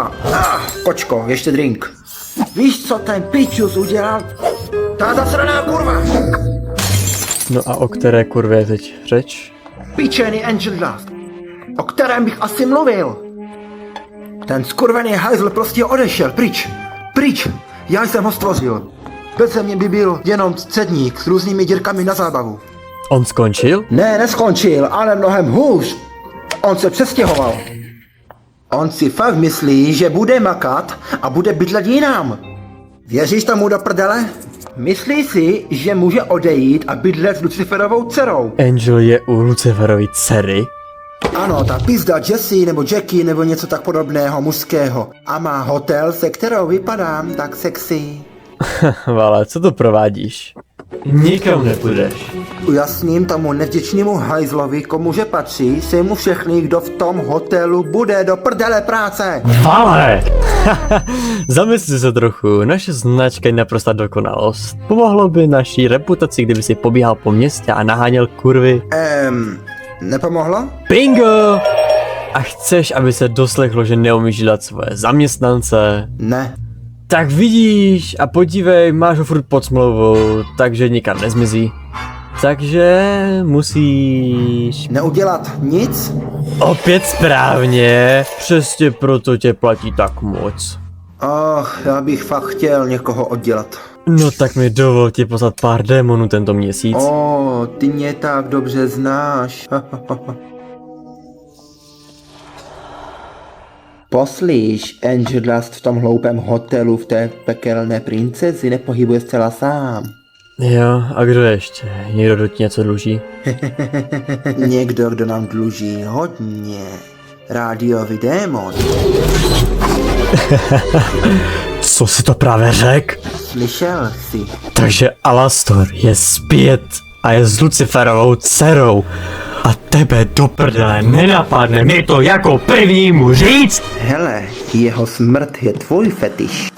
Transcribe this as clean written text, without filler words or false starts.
kurva. Kočko, ještě drink. Víš, co ten pičus udělal? Ta zasraná kurva. No a o které kurvě je teď řeč? Píčený Angel Dust, o kterém bych asi mluvil. Ten skurvený hajzl prostě odešel, pryč, já jsem ho stvořil. Beze mě by byl jenom středník s různými dírkami na zábavu. On skončil? Ne, neskončil, ale mnohem hůř. On se přestěhoval. On si fakt myslí, že bude makat a bude bydlet jinam. Věříš tomu do prdele? Myslí si, že může odejít a bydlet s Luciferovou dcerou. Angel je u Luciferovy dcery? Ano, ta pizda Jessie nebo Jackie nebo něco tak podobného mužského. A má hotel, se kterou vypadám tak sexy. Vale, co to provádíš? Nikam nepůjdeš. Ujasním tomu nevděčnému hajzlovi, komuže patří, se mu všechny, kdo v tom hotelu bude do prdele práce. Vale! Zamysli se trochu, naše značka je naprosto dokonalost. Pomohlo by naší reputaci, kdyby si pobíhal po městě a naháněl kurvy. Nepomohlo? Bingo! A chceš, aby se doslechlo, že neumíš dělat svoje zaměstnance? Ne. Tak vidíš a podívej, máš ho furt pod smlouvou, takže nikam nezmizí. Takže musíš... Neudělat nic? Opět správně, přesně proto tě platí tak moc. Ach, já bych fakt chtěl někoho oddělat. No tak mi dovol ti poslat pár démonů tento měsíc. Ty mě tak dobře znáš. Poslíš, Angel Dust v tom hloupém hotelu v té pekelné princezi nepohybuje zcela sám. Jo, a kdo ještě? Někdo, kdo ti něco dluží? Někdo, kdo nám dluží hodně. Rádiový démon. Co si to právě řek? Slyšel jsi? Takže Alastor je zpět a je s Luciferovou dcerou. A tebe do prdele nenapadne mi to jako prvnímu říct? Hele, jeho smrt je tvůj fetiš.